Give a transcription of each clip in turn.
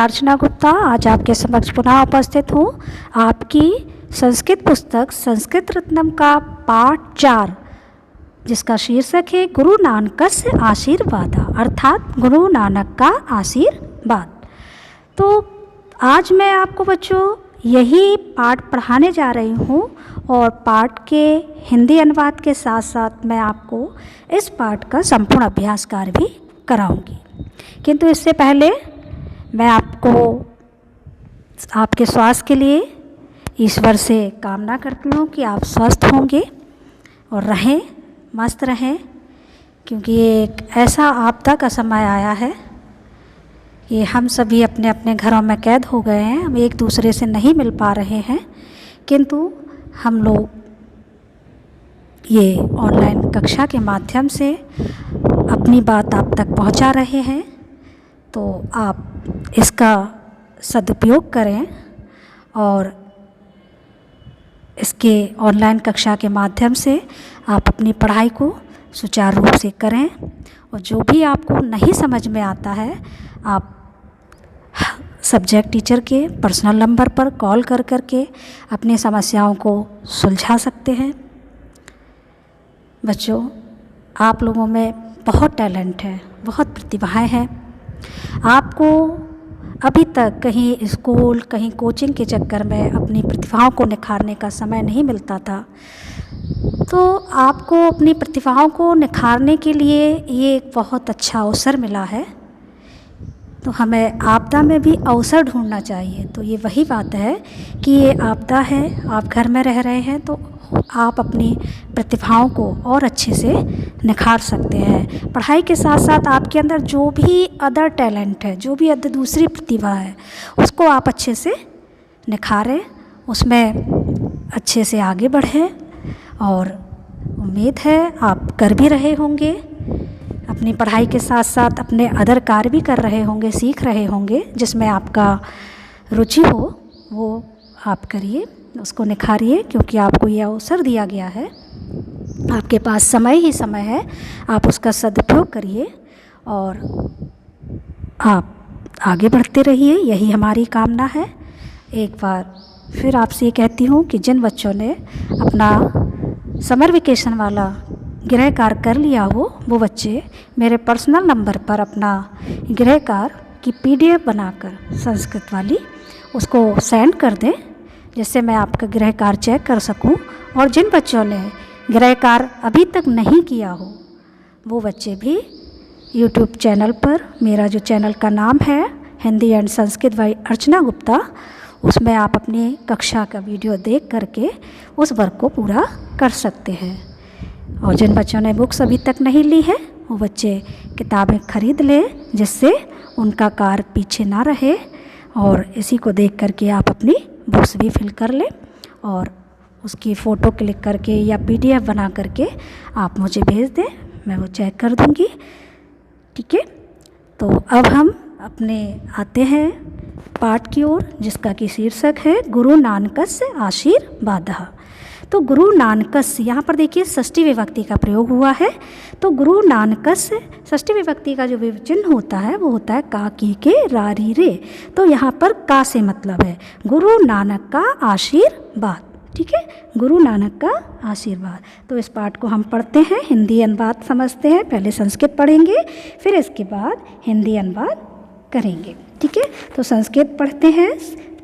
अर्चना गुप्ता आज आपके समक्ष पुनः उपस्थित हूँ। आपकी संस्कृत पुस्तक संस्कृत रत्नम का पाठ 4 जिसका शीर्षक है गुरु नानकस्य आशीर्वादा, अर्थात गुरु नानक का आशीर्वाद। तो आज मैं आपको बच्चों यही पाठ पढ़ाने जा रही हूँ और पाठ के हिंदी अनुवाद के साथ साथ मैं आपको इस पाठ का संपूर्ण अभ्यास कार्य भी कराऊंगी। किंतु इससे पहले मैं आपको आपके स्वास्थ्य के लिए ईश्वर से कामना करती हूँ कि आप स्वस्थ होंगे और रहें, मस्त रहें, क्योंकि ये एक ऐसा आपदा का समय आया है कि हम सभी अपने अपने घरों में कैद हो गए हैं। हम एक दूसरे से नहीं मिल पा रहे हैं, किंतु हम लोग ये ऑनलाइन कक्षा के माध्यम से अपनी बात आप तक पहुंचा रहे हैं। तो आप इसका सदुपयोग करें और इसके ऑनलाइन कक्षा के माध्यम से आप अपनी पढ़ाई को सुचारू रूप से करें। और जो भी आपको नहीं समझ में आता है आप सब्जेक्ट टीचर के पर्सनल नंबर पर कॉल कर के अपनी समस्याओं को सुलझा सकते हैं। बच्चों, आप लोगों में बहुत टैलेंट है, बहुत प्रतिभाएं हैं। आपको अभी तक कहीं स्कूल, कहीं कोचिंग के चक्कर में अपनी प्रतिभाओं को निखारने का समय नहीं मिलता था। तो आपको अपनी प्रतिभाओं को निखारने के लिए ये एक बहुत अच्छा अवसर मिला है। तो हमें आपदा में भी अवसर ढूंढना चाहिए। तो ये वही बात है कि ये आपदा है, आप घर में रह रहे हैं तो आप अपनी प्रतिभाओं को और अच्छे से निखार सकते हैं। पढ़ाई के साथ साथ आपके अंदर जो भी अदर टैलेंट है, जो भी अदर दूसरी प्रतिभा है, उसको आप अच्छे से निखारें, उसमें अच्छे से आगे बढ़ें। और उम्मीद है आप कर भी रहे होंगे, अपनी पढ़ाई के साथ साथ अपने अदर कार्य भी कर रहे होंगे, सीख रहे होंगे। जिसमें आपका रुचि हो वो आप करिए, उसको निखारिए, क्योंकि आपको ये अवसर दिया गया है। आपके पास समय ही समय है, आप उसका सदुपयोग करिए और आप आगे बढ़ते रहिए, यही हमारी कामना है। एक बार फिर आपसे ये कहती हूँ कि जिन बच्चों ने अपना समर वेकेशन वाला गृह कार्य कर लिया हो, वो बच्चे मेरे पर्सनल नंबर पर अपना गृह कार्य की PDF बनाकर संस्कृत वाली उसको सेंड कर दें, जिससे मैं आपका गृह कार्य चेक कर सकूं। और जिन बच्चों ने गृह कार्य अभी तक नहीं किया हो, वो बच्चे भी YouTube चैनल पर, मेरा जो चैनल का नाम है हिंदी एंड संस्कृत बाय अर्चना गुप्ता, उसमें आप अपनी कक्षा का वीडियो देख करके उस वर्क को पूरा कर सकते हैं। और जिन बच्चों ने बुक्स अभी तक नहीं ली है, वो बच्चे किताबें खरीद लें, जिससे उनका कार्य पीछे ना रहे। और इसी को देख करके आप अपनी बुक्स भी फिल कर लें और उसकी फ़ोटो क्लिक करके या PDF बना करके आप मुझे भेज दें, मैं वो चेक कर दूँगी। ठीक है, तो अब हम अपने आते हैं पाठ की ओर, जिसका कि शीर्षक है गुरु नानकस्य आशीर्वादः। तो गुरु नानकस्य, यहाँ पर देखिए षष्ठी विभक्ति का प्रयोग हुआ है। तो गुरु नानकस्य षष्ठी विभक्ति का जो विचिन्ह होता है वो होता है का, की, के, रा, री, रे। तो यहाँ पर का से मतलब है गुरु नानक का आशीर्वाद। ठीक है, गुरु नानक का आशीर्वाद। तो इस पाठ को हम पढ़ते हैं, हिंदी अनुवाद समझते हैं। पहले संस्कृत पढ़ेंगे, फिर इसके बाद हिंदी अनुवाद करेंगे। ठीक है, तो संस्कृत पढ़ते हैं।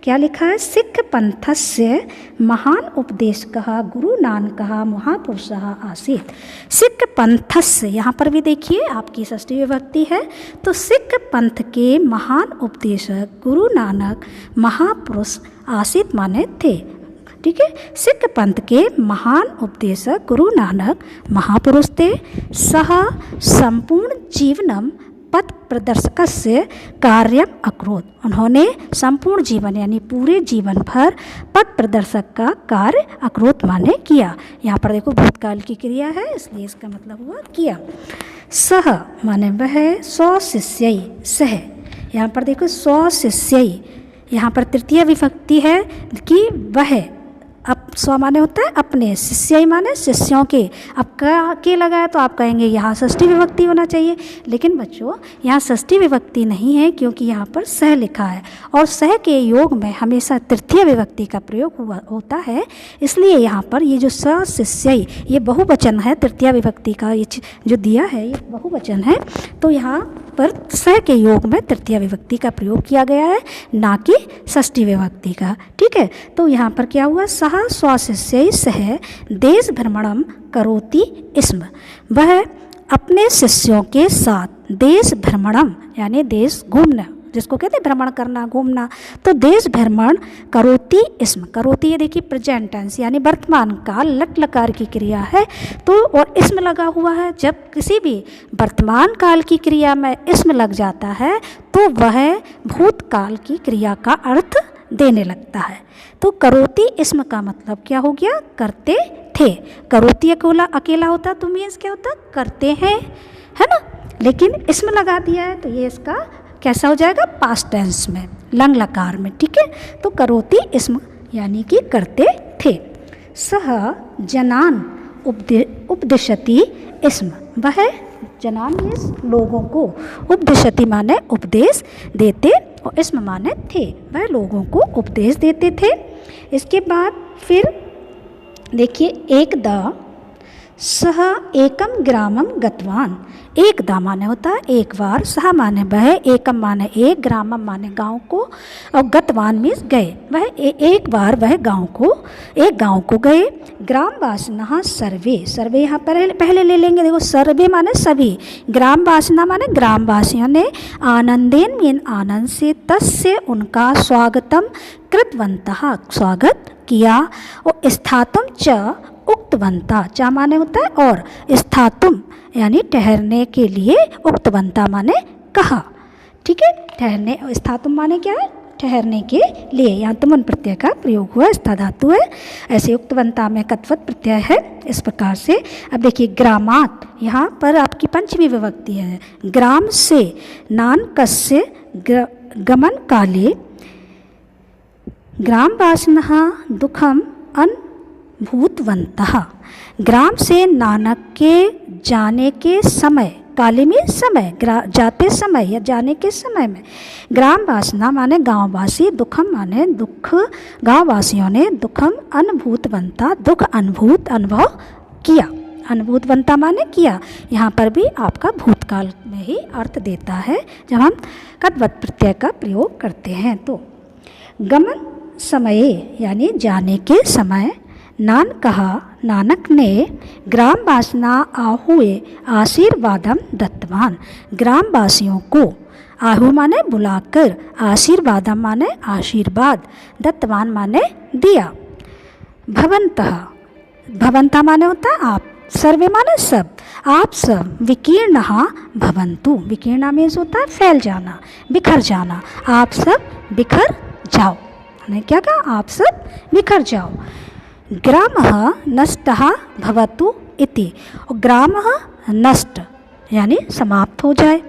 क्या लिखा है? सिख पंथस्य महान उपदेशकः गुरु नानकः महापुरुषः आसीत्। सिख पंथस्य, यहाँ पर भी देखिए आपकी षष्ठी विभक्ति है। तो सिख पंथ के महान उपदेशक गुरु नानक महापुरुष आसीत् माने थे। ठीक है, सिख पंथ के महान उपदेशक गुरु नानक महापुरुष थे। सह संपूर्ण जीवनम पथ प्रदर्शकस्य कार्यम अकरोत्। उन्होंने संपूर्ण जीवन यानी पूरे जीवन भर पथ प्रदर्शक का कार्य अकरोत् माने किया। यहाँ पर देखो भूतकाल की क्रिया है, इसलिए इसका मतलब हुआ किया। सह माने वह, सौ शिष्यई सह। यहाँ पर देखो सौ शिष्यई, यहाँ पर तृतीय विभक्ति है कि वह अब स्व माने होता है अपने, शिष्य माने शिष्यों के। अब के लगाया तो आप कहेंगे यहाँ षष्ठी विभक्ति होना चाहिए, लेकिन बच्चों यहाँ षष्ठी विभक्ति नहीं है, क्योंकि यहाँ पर सह लिखा है और सह के योग में हमेशा तृतीय विभक्ति का प्रयोग होता है। इसलिए यहाँ पर ये जो स शिष्य ये बहुवचन है, तृतीय विभक्ति का ये जो दिया है ये बहुवचन है, तो यहाँ पर सह के योग में तृतीय विभक्ति का प्रयोग किया गया है, ना कि षष्ठी विभक्ति का। ठीक है, तो यहाँ पर क्या हुआ, सह स्वशिष्य सह देश भ्रमणम करोति स्म, वह अपने शिष्यों के साथ देश भ्रमणम यानी देश घूमना, जिसको कहते हैं भ्रमण करना, घूमना, तो देश भ्रमण करोति स्म। करोति ये देखिए प्रेजेंट टेंस यानी वर्तमान काल, लट लकार की क्रिया है, तो और स्म लगा हुआ है। जब किसी भी वर्तमान काल की क्रिया में स्म लग जाता है तो वह भूतकाल की क्रिया का अर्थ देने लगता है। तो करोति स्म का मतलब क्या हो गया, करते थे। करोति अकेला होता तो मीन्स क्या होता, करते हैं, है ना, लेकिन स्म लगा दिया है तो ये इसका कैसा हो जाएगा, पास्ट टेंस में, लंग लकार में। ठीक है, तो करोति स्म यानी कि करते थे। सह जनान उपदिशति स्म, वह जनान मीन्स लोगों को, उपदिशति माने उपदेश देते और स्म माने थे, वह लोगों को उपदेश देते थे। इसके बाद फिर देखिए एकदा सह एकम ग्रामम गतवान। एकदा माने होता है एक बार, सह माने वह, एकम माने एक, ग्रामम माने गांव को, और गतवान मीन्स गए। वह एक बार वह एक गांव को गए। ग्रामवासिनः सर्वे, सर्वे यहाँ पहले ले लेंगे, देखो सर्वे माने सभी, ग्रामवासिना माने ग्रामवासियों ने, आनंदेन मीन आनंद से, तस्य उनका, स्वागतम कृतवन्तः स्वागत किया, और स्थातुम च उक्तवंता, चा माने होता है और, स्थातुम यानी ठहरने के लिए, उक्तवंता माने कहा। ठीक है, ठहरने, स्थातुम माने क्या है, ठहरने के लिए, यहाँ तुमन प्रत्यय का प्रयोग हुआ, स्था धातु है। ऐसे उक्तवंता में कत्वत प्रत्यय है, इस प्रकार से। अब देखिए ग्रामात, यहाँ पर आपकी पंचमी विभक्ति है। ग्राम से नानकस्य गमन काले ग्रामवासिनः दुखम अनुभूतवन्तः। ग्राम से नानक के जाने के समय, काले में समय, जाते समय या जाने के समय में, ग्रामवासिना माने गांववासी, दुखम माने दुख, गांववासियों ने, दुखम अनुभूतवंता दुख अनुभव किया, अनुभूतवंता माने किया। यहाँ पर भी आपका भूतकाल में ही अर्थ देता है जब हम कद्वत प्रत्यय का प्रयोग करते हैं। तो गमन समये यानी जाने के समय, नान कहा नानक ने, ग्रामवासिना आहुए आशीर्वादम दत्तवान, ग्रामवासियों को, आहु माने बुलाकर, आशीर्वादम माने आशीर्वाद, दत्तवान माने दिया। भवन्तः, भवन्तः माने होता है आप, सर्वे माने सब, आप सब, विकीर्णः भवन्तु, विकीर्णा मीन्स होता है फैल जाना, बिखर जाना, आप सब बिखर जाओ, ने क्या कहा, आप सब बिखर जाओ। ग्रामः नष्टः भवतु इति, और ग्रामः नष्ट यानी समाप्त हो जाए,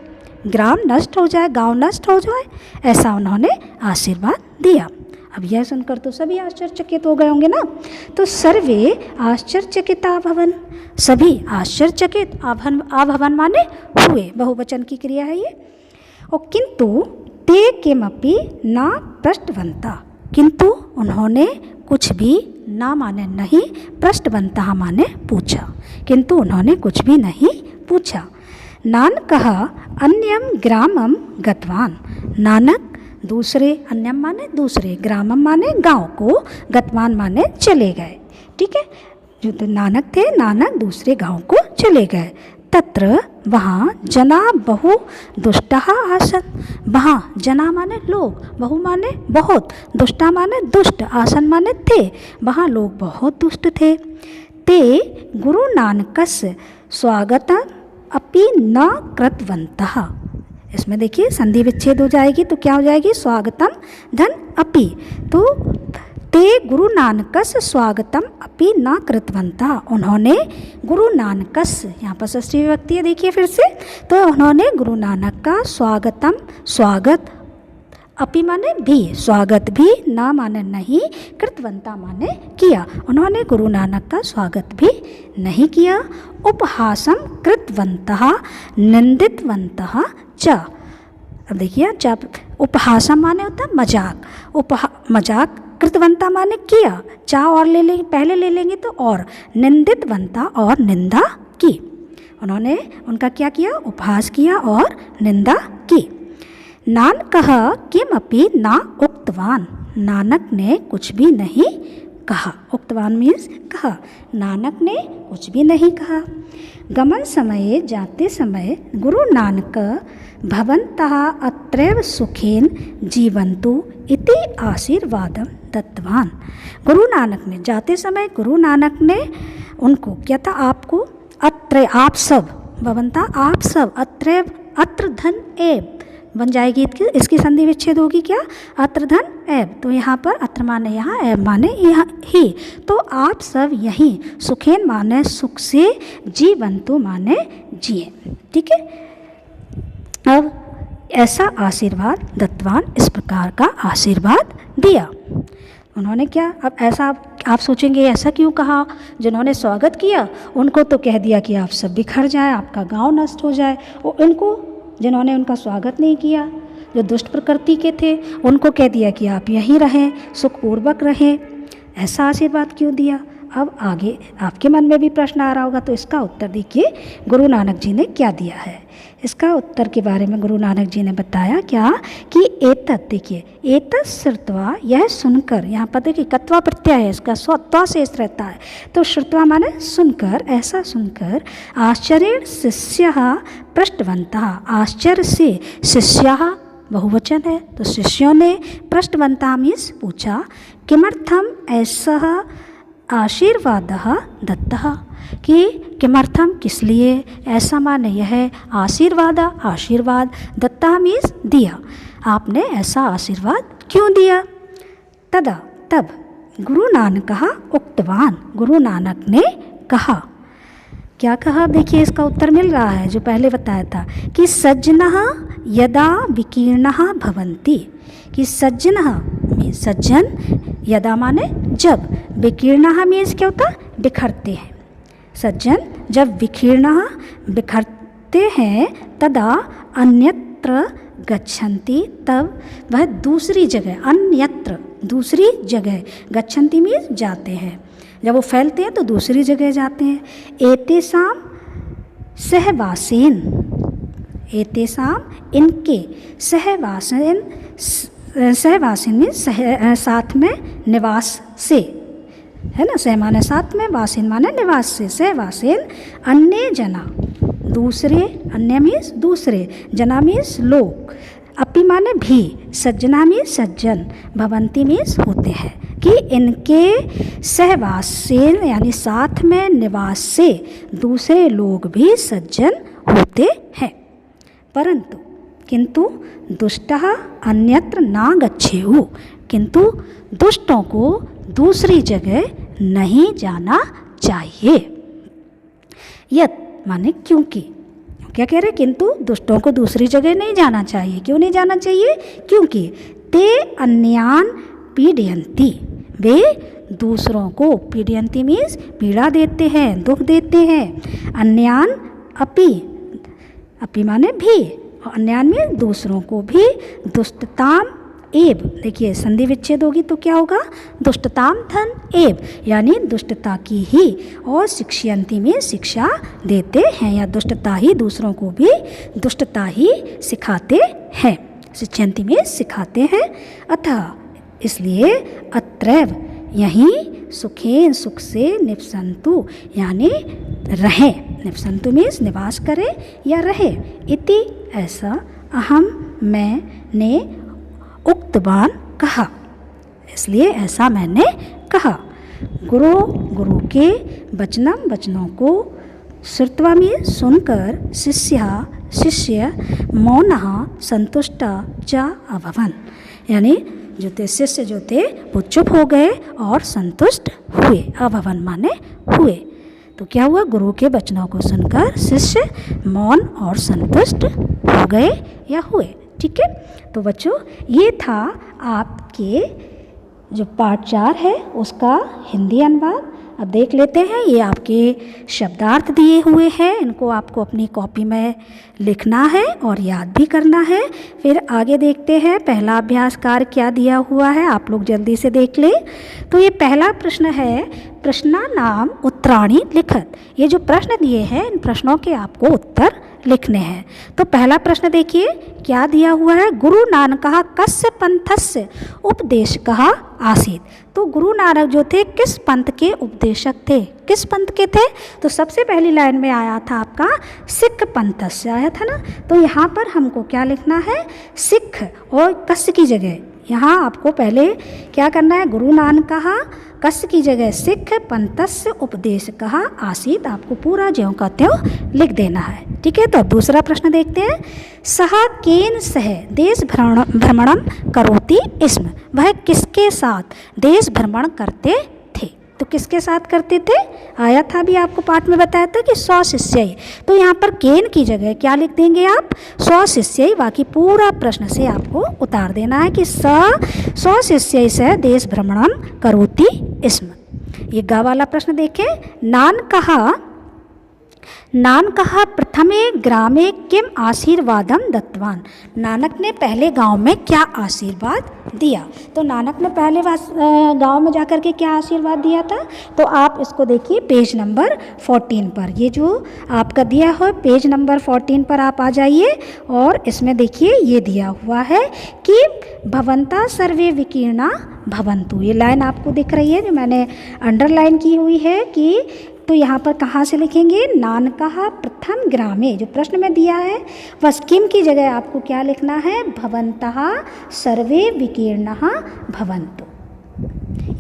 ग्राम नष्ट हो जाए, गांव नष्ट हो जाए, ऐसा उन्होंने आशीर्वाद दिया। अब यह सुनकर तो सभी आश्चर्यचकित हो गए होंगे ना। तो सर्वे आश्चर्यचकिता भवन, सभी आश्चर्यचकित, आभवन माने हुए, बहुवचन की क्रिया है ये। और किंतु ते किमपि न पृष्टवन्तः, किंतु उन्होंने कुछ भी, ना माने नहीं, पृष्टवन्तः माने पूछा, किंतु उन्होंने कुछ भी नहीं पूछा। नानकः अन्यम ग्रामम गतवान, नानक दूसरे, अन्यम माने दूसरे, ग्रामम माने गांव को, गतवान माने चले गए। ठीक है, जो तो नानक थे, नानक दूसरे गांव को चले गए। तत्र वहाँ जना बहु दुष्टः आसन, वहाँ जना माने लोग, बहु माने बहुत, दुष्टा माने दुष्ट, आसन माने थे, वहाँ लोग बहुत दुष्ट थे। ते गुरु नानकस्य स्वागतम अपि न कृतवन्तः, इसमें देखिए संधि विच्छेद हो जाएगी तो क्या हो जाएगी, स्वागतम धन अपि, तो ते गुरु नानकस्य स्वागतम अपि न कृतवन्तः, उन्होंने गुरु नानकस्य, यहाँ पर षष्ठी विभक्ति है देखिए फिर से, तो उन्होंने गुरु नानक का स्वागतम स्वागत अपि माने भी, स्वागत भी, ना माने नहीं, कृतवंता माने किया, उन्होंने गुरु नानक का स्वागत भी नहीं किया। उपहासम कृतवंतः निंदितवंतः च। अब देखिए, जब उपहासम माने होता है मजाक, मजाक, कृतवंता माने किया, चा और ले लेंगे, पहले ले लेंगे तो और, निंदितवंता और निंदा की, उन्होंने उनका क्या किया, उपहास किया और निंदा की। नानकः किमपि ना उक्तवान, नानक ने कुछ भी नहीं कहा, उक्तवान मीन्स कहा, नानक ने कुछ भी नहीं कहा। गमन समये, जाते समय, गुरु नानक भवन्तः अत्रैव सुखेन जीवन्तु इति आशीर्वादं दत्तवान। गुरु नानक ने जाते समय, गुरु नानक ने उनको क्या था, आपको, अत्र आप सब, भवन्तः आप सब, अत्रैव, अत्र धन एव बन जाएगी, इसकी संधि विच्छेद होगी क्या, अत्र धन एव, तो यहाँ पर अत्र माने यहाँ, एव माने यहाँ ही, तो आप सब यहीं, सुखेन माने सुख से, जीवंतु माने जिए। ठीक है, अब ऐसा आशीर्वाद दत्तवान, इस प्रकार का आशीर्वाद दिया उन्होंने। क्या अब ऐसा आप सोचेंगे ऐसा क्यों कहा, जिन्होंने स्वागत किया उनको तो कह दिया कि आप सब बिखर जाए, आपका गांव नष्ट हो जाए, और इनको जिन्होंने उनका स्वागत नहीं किया, जो दुष्ट प्रकृति के थे, उनको कह दिया कि आप यहीं रहें, सुखपूर्वक रहें। ऐसा आशीर्वाद क्यों दिया। अब आगे आपके मन में भी प्रश्न आ रहा होगा, तो इसका उत्तर देखिए गुरु नानक जी ने क्या दिया है। इसका उत्तर के बारे में गुरु नानक जी ने बताया क्या कि एतत्, देखिए एतत् श्रुत्वा, यह सुनकर, यहाँ पर देखिए कत्वा प्रत्यय है, इसका स्वत्वा शेष रहता है, तो श्रुत्वा माने सुनकर, ऐसा सुनकर, आश्चर्येण शिष्यः पृष्टवन्तः, आश्चर्य से शिष्यः बहुवचन है, तो शिष्यों ने पृष्टवन्तः मीन्स पूछा, किमर्थम ऐसा आशीर्वादः दत्तः, कि किमर्थम किस लिए, ऐसा माने यह आशीर्वाद, आशीर्वाद, दत्ता मीन्स दिया, आपने ऐसा आशीर्वाद क्यों दिया। तदा, तब, गुरु नानक उक्तवान, गुरु नानक ने कहा, क्या कहा, देखिए इसका उत्तर मिल रहा है जो पहले बताया था, कि सज्जनः यदा विकीर्णः भवन्ति, कि सज्जनः सज्जन, यदा माने जब, विकीर्णः मीन्स क्या होता है, बिखरते हैं, सज्जन जब विकीर्णः बिखरते हैं, तदा अन्यत्र गच्छन्ति, तब वह दूसरी जगह, अन्यत्र दूसरी जगह, गच्छन्ति मीन्स जाते हैं, जब वो फैलते हैं तो दूसरी जगह जाते हैं। एतेषां सहवासेन, एतेषां इनके, सहवासेन, सहवासेन मीन्स साथ में, निवास से, है ना, सह माने साथ में, वासिन माने निवास से, सहवासेन अन्य जना, दूसरे, अन्य मीन्स दूसरे, जना मीन्स लोग, अपि माने भी, सज्जना मीन्स सज्जन, भवंती मीन्स होते हैं, कि इनके सहवास से यानी साथ में, निवास से दूसरे लोग भी सज्जन होते हैं। परंतु, किंतु दुष्टः अन्यत्र ना गच्छेयु, किंतु दुष्टों को दूसरी जगह नहीं जाना चाहिए। यत माने क्योंकि, क्या कह रहे, किंतु दुष्टों को दूसरी जगह नहीं जाना चाहिए, क्यों नहीं जाना चाहिए, क्योंकि ते अन्यान पीडयन्ति, वे दूसरों को, पीडयन्ति मीन्स पीड़ा देते हैं, दुख देते हैं, अन्यान अपि, अपि माने भी, अन्यान में दूसरों को भी, दुष्टताम एव, देखिए संधि विच्छेद होगी तो क्या होगा, दुष्टताम धन एव, यानी दुष्टता की ही, और शिक्षयन्ति में शिक्षा देते हैं, या दुष्टता ही, दूसरों को भी दुष्टता ही सिखाते हैं, शिक्षयन्ति में सिखाते हैं। अतः इसलिए अत्रैव, यहीं, सुखेन सुख से, निवसन्तु यानी रहें, निवसन्तु मीन्स निवास करें या रहे, इति ऐसा, अहम मैंने, उक्तवान कहा, इसलिए ऐसा मैंने कहा। गुरु के वचनों को श्रुत्वा में सुनकर, शिष्य मौनः संतुष्टा च अभवन, यानी जो थे शिष्य जो थे वो चुप हो गए और संतुष्ट हुए, अभवन माने हुए। तो क्या हुआ, गुरु के वचनों को सुनकर शिष्य मौन और संतुष्ट हो गए या हुए। ठीक है। तो बच्चों ये था आपके जो पार्ट 4 है उसका हिंदी अनुवाद। अब देख लेते हैं, ये आपके शब्दार्थ दिए हुए हैं, इनको आपको अपनी कॉपी में लिखना है और याद भी करना है। फिर आगे देखते हैं पहला अभ्यास कार्य क्या दिया हुआ है, आप लोग जल्दी से देख लें। तो ये पहला प्रश्न है, प्रश्नानाम उत्तराणि लिखत। ये जो प्रश्न दिए हैं इन प्रश्नों के आपको उत्तर लिखने हैं। तो पहला प्रश्न देखिए क्या दिया हुआ है, गुरु नानकः कस्य पंथस्य उपदेशकः आसीत्। तो गुरु नानक जो थे किस पंथ के उपदेशक थे, किस पंथ के थे? तो सबसे पहली लाइन में आया था आपका सिख पंथ से आया था ना। तो यहाँ पर हमको क्या लिखना है, सिख और कस्य की जगह यहाँ आपको पहले क्या करना है, गुरु नानकः कस्य की जगह सिख पंथस्य उपदेशकः आसीत्, आपको पूरा ज्यों का त्यों लिख देना है। ठीक है। तो अब दूसरा प्रश्न देखते हैं, सः केन सह देश भ्रमणम करोति स्म। वह किसके साथ देश भ्रमण करते थे? तो किसके साथ करते थे, आया था भी आपको पाठ में बताया था कि स्वशिष्य। तो यहाँ पर केन की जगह क्या लिख देंगे आप, स्वशिष्य। बाकी पूरा प्रश्न से आपको उतार देना है कि स्वशिष्य से देश भ्रमणम करोति स्म। ये गा वाला प्रश्न देखें, नानकः प्रथमे ग्रामे किम आशीर्वादम दत्तवान। नानक ने पहले गांव में क्या आशीर्वाद दिया? तो नानक ने पहले गांव में जाकर के क्या आशीर्वाद दिया था? तो आप इसको देखिए पेज नंबर 14 पर, ये जो आपका दिया हो पेज नंबर 14 पर आप आ जाइए और इसमें देखिए ये दिया हुआ है कि भवन्ता सर्वे विकीर्णा भवन्तु। ये लाइन आपको दिख रही है जो मैंने अंडरलाइन की हुई है कि तो यहाँ पर कहाँ से लिखेंगे, नानकः प्रथम ग्रामे जो प्रश्न में दिया है बस किम की जगह आपको क्या लिखना है, भवन्तः सर्वे विकीर्णः भवन्तु।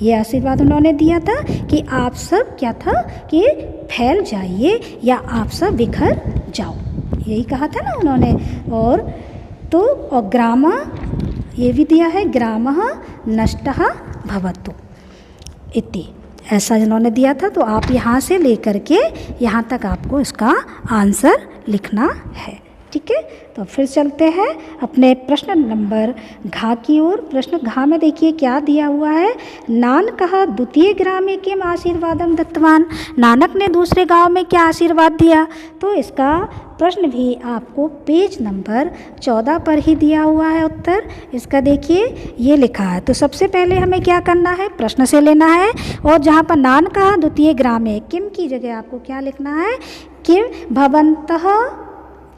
ये आशीर्वाद उन्होंने दिया था कि आप सब क्या था कि फैल जाइए या आप सब बिखर जाओ, यही कहा था ना उन्होंने। और ग्राम ये भी दिया है, ग्रामः नष्टः भवतु इति, ऐसा जिन्होंने दिया था। तो आप यहाँ से लेकर के यहाँ तक आपको इसका आंसर लिखना है। ठीक है। तो फिर चलते हैं अपने प्रश्न नंबर घ की ओर। प्रश्न घ में देखिए क्या दिया हुआ है, नानकः द्वितीय ग्रामे किम आशीर्वादम दत्तवान। नानक ने दूसरे गांव में क्या आशीर्वाद दिया? तो इसका प्रश्न भी आपको पेज नंबर 14 पर ही दिया हुआ है उत्तर। इसका देखिए ये लिखा है। तो सबसे पहले हमें क्या करना है, प्रश्न से लेना है और जहाँ पर नानकः द्वितीय ग्रामे किम की जगह आपको क्या लिखना है, किम भवन्तः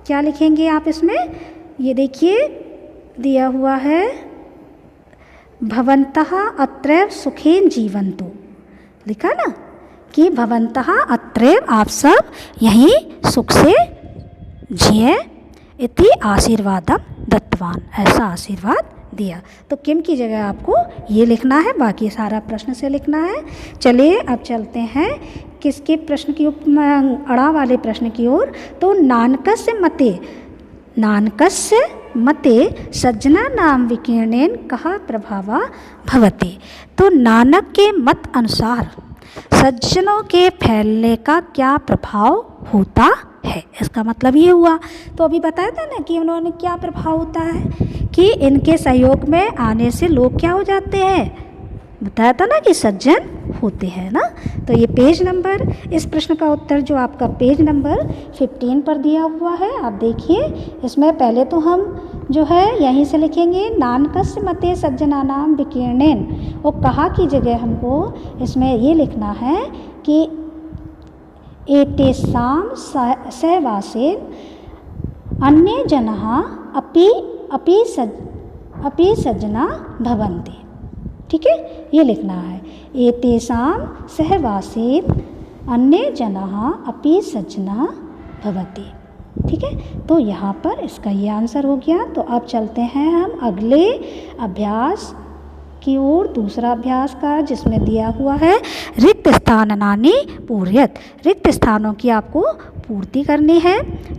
क्या लिखेंगे आप इसमें, ये देखिए दिया हुआ है भवन्तः अत्रैव सुखेन जीवन्तु, लिखा ना कि भवन्तः अत्रैव आप सब यहीं सुख से जिए इति आशीर्वादम दत्तवान, ऐसा आशीर्वाद दिया। तो किम की जगह आपको ये लिखना है, बाकी सारा प्रश्न से लिखना है। चलिए अब चलते हैं किसके प्रश्न की अड़ा वाले प्रश्न की ओर। तो नानकस्य मते सज्जना नाम विकीर्णेन कहा प्रभावा भवति। तो नानक के मत अनुसार सज्जनों के फैलने का क्या प्रभाव होता है, इसका मतलब ये हुआ। तो अभी बताया था ना कि उन्होंने क्या प्रभाव होता है कि इनके सहयोग में आने से लोग क्या हो जाते हैं, बताया था ना कि सज्जन होते हैं ना। तो ये पेज नंबर, इस प्रश्न का उत्तर जो आपका पेज नंबर 15 पर दिया हुआ है, आप देखिए इसमें पहले तो हम जो है यहीं से लिखेंगे नानकस्य मते सज्जनानाम विकीर्णेन, और कहा की जगह हमको इसमें ये लिखना है कि एतेषां सहवासेन अन्ये जनाः अपि सज्जना भवन्ति। ठीक है, ये लिखना है एतेषां सहवासेन अन्ये जनाः अपि सज्जना भवति। ठीक है, तो यहाँ पर इसका ये आंसर हो गया। तो अब चलते हैं हम अगले अभ्यास की ओर, दूसरा अभ्यास का जिसमें दिया हुआ है रिक्त स्थानानि पूरयत। रिक्त स्थानों की आपको पूर्ति करनी है,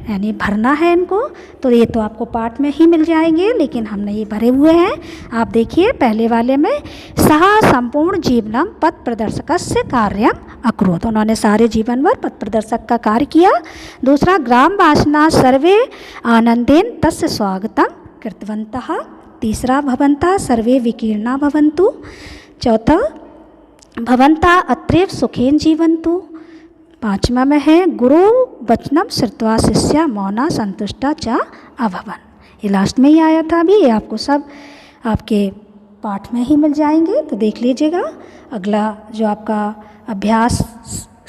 यानी भरना है इनको। तो ये तो आपको पाठ में ही मिल जाएंगे, लेकिन हमने ये भरे हुए हैं। आप देखिए पहले वाले में सह संपूर्ण जीवनम पथ प्रदर्शकस्य कार्यम अकरोत्, तो उन्होंने सारे जीवन भर पथ प्रदर्शक का कार्य किया। दूसरा ग्राम वासना सर्वे आनंदेन तस्य स्वागतम कृतवन्तः। तीसरा भवन्तः सर्वे विकीर्णा भवन्तु। चौथा भवन्तः अत्रैव सुखेन जीवन्तु। पांचवा में है गुरु वचनम श्रुत्वा शिष्या मौना संतुष्टा च अभवन। ये लास्ट में ही आया था अभी, ये आपको सब आपके पाठ में ही मिल जाएंगे, तो देख लीजिएगा। अगला जो आपका अभ्यास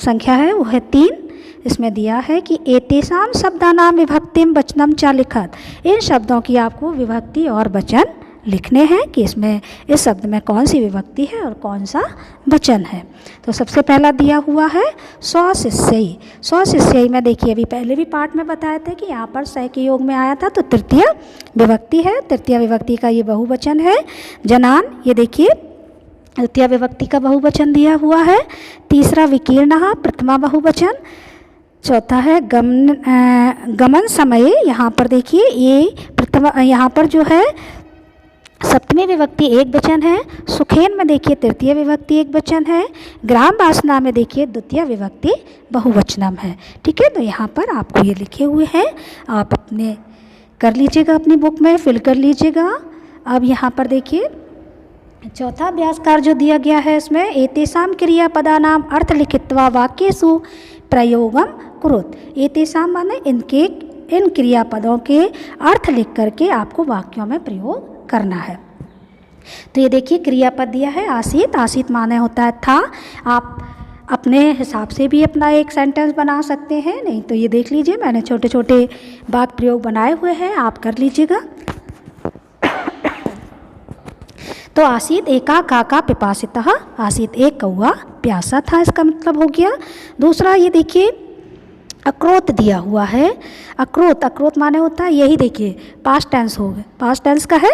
संख्या है वो है 3। इसमें दिया है कि एतेषाम शब्दानाम विभक्तिम वचनम च लिखत। इन शब्दों की आपको विभक्ति और वचन लिखने हैं कि इसमें इस शब्द में कौन सी विभक्ति है और कौन सा वचन है। तो सबसे पहला दिया हुआ है स्वशिष्यई। स्वशिष्यई में देखिए अभी पहले भी पाठ में बताए थे कि यहाँ पर सह के योग में आया था, तो तृतीय विभक्ति है। तृतीय विभक्ति का ये बहुवचन है। जनान, ये देखिए तृतीय विभक्ति का बहुवचन दिया हुआ है। तीसरा विकीर्णः, प्रथमा बहुवचन। चौथा है गमन समय, यहाँ पर देखिए ये प्रथमा, यहाँ पर जो है सप्तमी विभक्ति एक वचन है। सुखेन में देखिए तृतीय विभक्ति एक वचन है। ग्राम वासना में देखिए द्वितीय विभक्ति बहुवचनम है। ठीक है, तो यहाँ पर आपको ये लिखे हुए हैं, आप अपने कर लीजिएगा, अपनी बुक में फिल कर लीजिएगा। अब यहाँ पर देखिए चौथा अभ्यासकार जो दिया गया है इसमें एतेषाम क्रियापदानाम अर्थ लिखित्वा वाक्येषु प्रयोगम कुरुत। एतेषाम माने इनके, इन क्रियापदों के अर्थ लिख करके आपको वाक्यों में प्रयोग करना है। तो ये देखिए क्रियापद दिया है आसीत। आसीत माने होता है था। आप अपने हिसाब से भी अपना एक सेंटेंस बना सकते हैं, नहीं तो ये देख लीजिए मैंने छोटे छोटे वाक्य प्रयोग बनाए हुए हैं, आप कर लीजिएगा। तो आसीत एका काका पिपासितः, आसीत एक कौआ प्यासा था, इसका मतलब हो गया। दूसरा ये देखिए अक्रोत दिया हुआ है। अक्रोत, अक्रोत माने होता है यही देखिए पास्ट टेंस हो गए, पास्ट टेंस का है।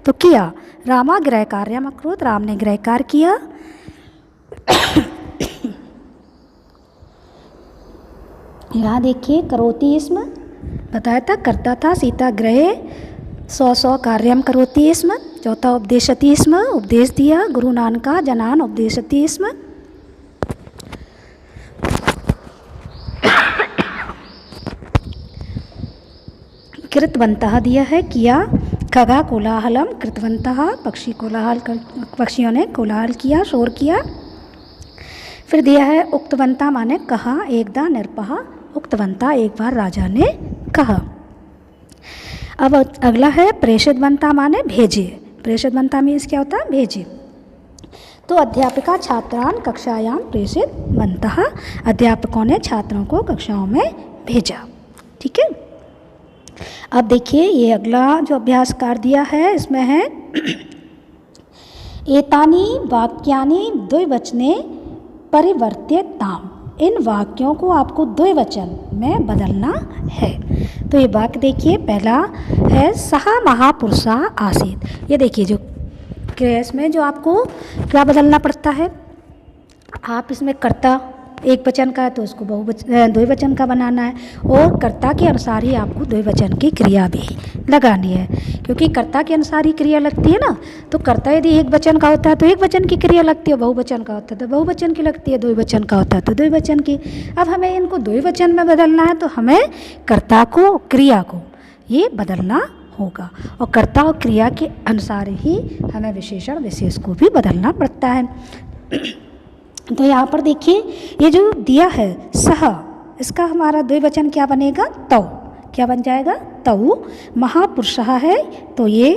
तो किया, रामा गृह कार्यम अक्रोत, राम ने गृह कार्य किया। यहाँ देखिए करोति इसमें बताया था, करता था। सीता गृह सौ कार्यम करोति इसमें। चौथा उपदेशति इसमें, उपदेश दिया। गुरु नानका जनान उपदेशति इसमें। कृतवन्तः दिया है किया। खगा कोलाहलम कृतवन्तः, पक्षी कोलाहल कर, पक्षियों ने कोलाहल किया, शोर किया। फिर दिया है उक्तवन्ता माने कहा, एकदा नृपः उक्तवन्ता, एक बार राजा ने कहा। अब अगला है प्रेषितवन्ता माने भेजे। प्रेषितवन्ता मीन्स क्या होता है, भेजे। तो अध्यापिका छात्रान कक्षायाम प्रेषितवन्तः, अध्यापकों ने छात्रों को कक्षाओं में भेजा। ठीक है, अब देखिए ये अगला जो अभ्यासकार दिया है इसमें है एतानि वाक्यानि द्विवचने परिवर्त्यताम। इन वाक्यों को आपको द्विवचन में बदलना है। तो ये वाक्य देखिए, पहला है सह महापुरुषा आसीत। ये देखिए जो क्रियास में जो आपको क्या बदलना पड़ता है, आप इसमें कर्ता एक वचन का है तो उसको द्विवचन का बनाना है, और कर्ता के अनुसार ही आपको द्विवचन की क्रिया भी लगानी है, क्योंकि कर्ता के अनुसार ही क्रिया लगती है ना। तो कर्ता यदि एक वचन का होता है तो एक वचन की क्रिया लगती है, बहुवचन का होता है तो बहुवचन की लगती है, द्विवचन का होता है तो द्विवचन की। अब हमें इनको द्विवचन में बदलना है तो हमें कर्ता को, क्रिया को ये बदलना होगा, और कर्ता और क्रिया के अनुसार ही हमें विशेषण विशेष को भी बदलना पड़ता है। तो यहाँ पर देखिए ये जो दिया है सह, इसका हमारा द्विवचन क्या बनेगा, तौ। क्या बन जाएगा, तौ। महापुरुषः है तो ये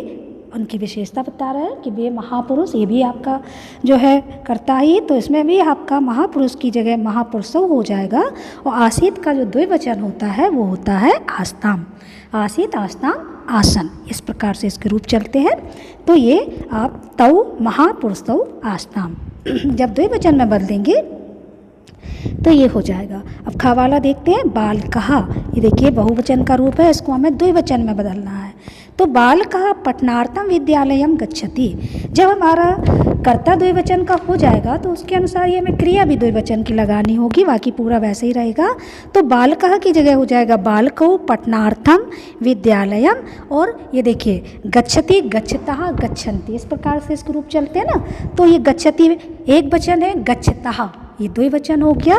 उनकी विशेषता बता रहे हैं कि वे महापुरुष, ये भी आपका जो है कर्ता ही, तो इसमें भी आपका महापुरुष की जगह महापुरुषौ हो जाएगा। और आसीत का जो द्विवचन होता है वो होता है आस्ताम। आसीत, आस्ताम, आसन, इस प्रकार से इसके रूप चलते हैं। तो ये आप तौ महापुरुषौ आस्ताम जब द्विवचन में बदल देंगे तो ये हो जाएगा। अब खा वाला देखते हैं, बाल कहा। ये देखिए बहुवचन का रूप है, इसको हमें द्विवचन में बदलना है। तो बाल कहा पठनार्थम विद्यालयम गच्छति। जब हमारा कर्ता द्विवचन का हो जाएगा तो उसके अनुसार ये हमें क्रिया भी द्विवचन की लगानी होगी, बाकी पूरा वैसे ही रहेगा। तो बाल कहा की जगह हो जाएगा बालको पठनार्थम विद्यालयम, और ये देखिए गच्छति गच्छतः गच्छन्ति, इस प्रकार से इसके रूप चलते हैं ना। तो ये गच्छति एक वचन है, गच्छतः ये द्विवचन हो गया,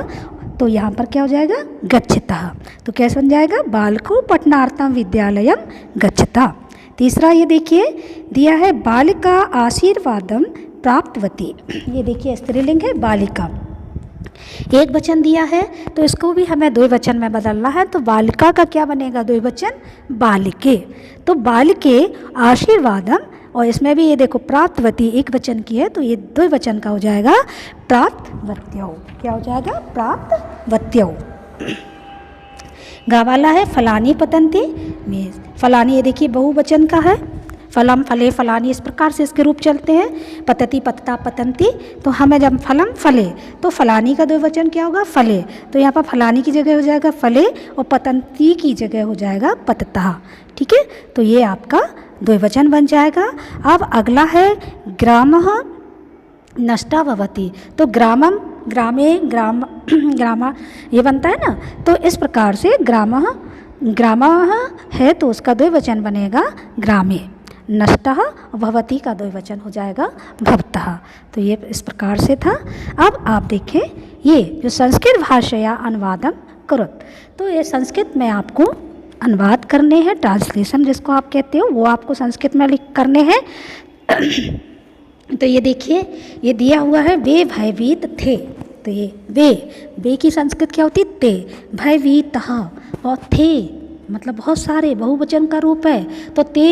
तो यहाँ पर क्या हो जाएगा, गच्छतः। तो कैसे बन जाएगा, बालको पठनार्थम विद्यालयम गच्छता। तीसरा ये देखिए दिया है बालिका आशीर्वादम प्राप्तवती। ये देखिए स्त्रीलिंग है बालिका, एक वचन दिया है तो इसको भी हमें द्विवचन में बदलना है। तो बालिका का क्या बनेगा द्विवचन, बालिके। तो बालिके आशीर्वादम, और इसमें भी ये देखो प्राप्तवती एक वचन की है तो ये द्विवचन का हो जाएगा प्राप्तवत्यो। क्या हो जाएगा, प्राप्तवत्यो। गा वाला है फलानी पतंती में, फलानी ये देखिए बहुवचन का है, फलम फले फलानी इस प्रकार से इसके रूप चलते हैं, पतति पत्ता पतंती। तो हमें जब फलम फले तो फलानी का द्विवचन क्या होगा, फले। तो यहाँ पर फलानी की जगह हो जाएगा फले और पतंती की जगह हो जाएगा पतता। ठीक है, तो ये आपका द्विवचन बन जाएगा। अब अगला है ग्रामः नष्टा भवति। तो ग्रामम ग्रामे ग्रामा ये बनता है ना, तो इस प्रकार से ग्रामः है तो उसका द्विवचन बनेगा ग्रामे, नष्टः भवति का द्विवचन हो जाएगा भवतः। तो ये इस प्रकार से था। अब आप देखें ये जो संस्कृत भाषया अनुवादम कुरुत, तो ये संस्कृत में आपको अनुवाद करने हैं, ट्रांसलेशन जिसको आप कहते हो वो आपको संस्कृत में करने हैं। तो ये देखिए ये दिया हुआ है वे भयभीत थे। तो ये वे की संस्कृत क्या होती है, ते, भयभीतः, और थे मतलब बहुत सारे बहुवचन का रूप है। तो ते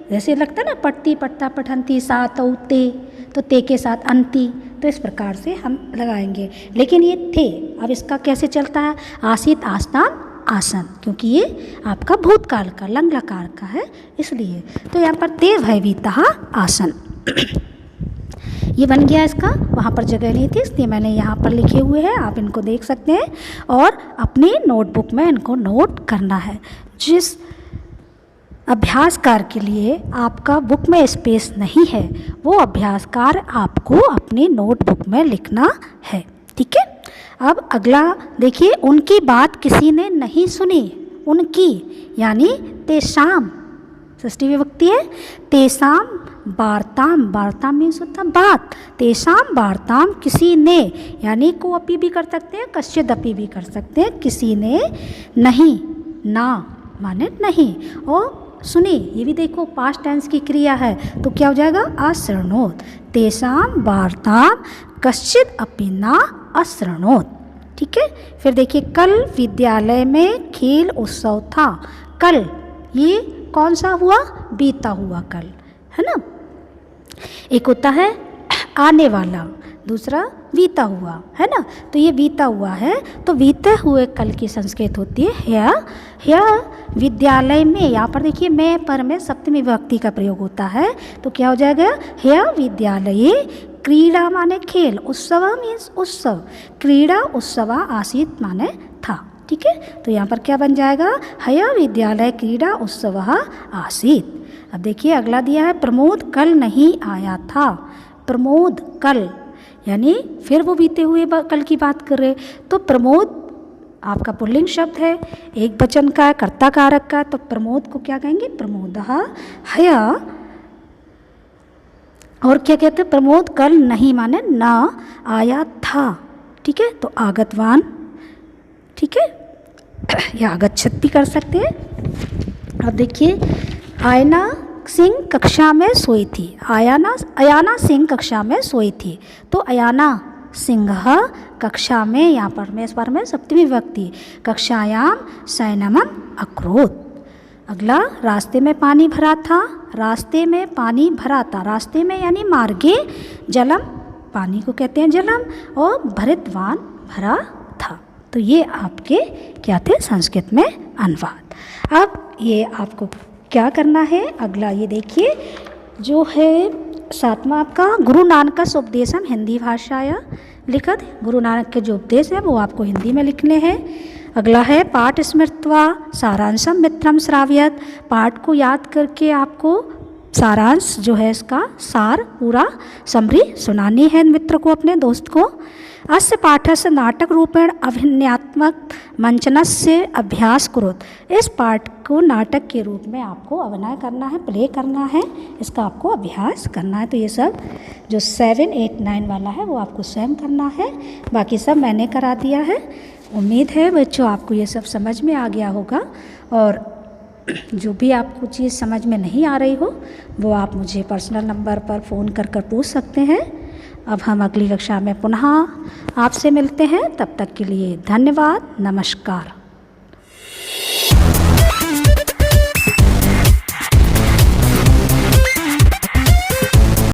जैसे लगता है ना, पढ़ती पढ़ता पठंती सात ते, तो ते के साथ अंती, तो इस प्रकार से हम लगाएंगे। लेकिन ये थे अब इसका कैसे चलता है, आसित आसनान आसन, क्योंकि ये आपका भूतकाल का लंग लकार का है इसलिए। तो यहाँ पर ते भयभीतः आसन ये बन गया इसका, वहाँ पर जगह नहीं थी इसलिए मैंने यहाँ पर लिखे हुए हैं, आप इनको देख सकते हैं और अपनी नोटबुक में इनको नोट करना है। जिस अभ्यासकार के लिए आपका बुक में स्पेस नहीं है वो अभ्यासकार आपको अपनी नोटबुक में लिखना है। ठीक है, अब अगला देखिए उनकी बात किसी ने नहीं सुनी, उनकी यानी तेषाम षष्ठी विभक्ति है, तेषाम वार्ताम, वार्ता मीन्स होता बात, तेषाम वार्ताम किसी ने, यानी को अपी भी कर सकते हैं, कश्चित अपी भी कर सकते हैं, किसी ने नहीं, ना माने नहीं, और सुनी ये भी देखो पास्ट टेंस की क्रिया है तो क्या हो जाएगा अशृणोत, तेषाम वार्ताम कश्चित अपि न अशृणोत। ठीक है, फिर देखिए कल विद्यालय में खेल उत्सव था। कल ये कौन सा हुआ, बीता हुआ कल है ना। एक होता है आने वाला, दूसरा बीता हुआ है ना। तो ये बीता हुआ है तो बीते हुए कल की संस्कृत होती है ह्य विद्यालय में। यहाँ पर देखिए मैं पर में सप्तमी विभक्ति का प्रयोग होता है तो क्या हो जाएगा ह्य विद्यालये क्रीड़ा माने खेल, उत्सव मीन्स उत्सव, क्रीड़ा उत्सव आसीत माने था। ठीक है, तो यहाँ पर क्या बन जाएगा ह्य विद्यालय क्रीड़ा उत्सव आसीत। अब देखिए अगला दिया है प्रमोद कल नहीं आया था। प्रमोद कल यानी फिर वो बीते हुए कल की बात कर रहे, तो प्रमोद आपका पुल्लिंग शब्द है, एक वचन का है, कर्ता कारक का, तो प्रमोद को क्या कहेंगे प्रमोदः हया। और क्या कहते हैं प्रमोद कल नहीं माने ना आया था। ठीक है, तो आगतवान, ठीक है, या आगच्छत भी कर सकते हैं। अब देखिए आयना सिंह कक्षा में सोई थी, अयाना सिंह कक्षा में सोई थी। तो अयाना सिंह कक्षा में, यहाँ पर में इस बार में सप्तमी विभक्ति, कक्षायाम शयनमं अकरोत्। अगला रास्ते में पानी भरा था, रास्ते में पानी भरा था, रास्ते में यानी मार्गे जलम, पानी को कहते हैं जलम, और भरितवान भरा था। तो ये आपके क्या थे संस्कृत में अनुवाद। अब ये आपको क्या करना है, अगला ये देखिए जो है सातवां आपका गुरु नानक का उपदेशम हिंदी भाषाया लिखत। गुरु नानक के जो उपदेश है वो आपको हिंदी में लिखने हैं। अगला है पाठ स्मृत्वा सारांशम मित्रम श्राव्यत। पाठ को याद करके आपको सारांश जो है इसका सार पूरा समरी सुनानी है मित्र को, अपने दोस्त को। अस्य पाठस्य नाटक रूपेण अभिनयात्मक मंचनस्य अभ्यास कुरुत। इस पाठ को नाटक के रूप में आपको अभिनय करना है, प्ले करना है, इसका आपको अभ्यास करना है। तो ये सब जो 7, 8, 9 वाला है वो आपको स्वयं करना है, बाकी सब मैंने करा दिया है। उम्मीद है बच्चों आपको ये सब समझ में आ गया होगा और जो भी आपको चीज़ समझ में नहीं आ रही हो वो आप मुझे पर्सनल नंबर पर फ़ोन कर पूछ सकते हैं। अब हम अगली कक्षा में पुनः आपसे मिलते हैं, तब तक के लिए धन्यवाद, नमस्कार।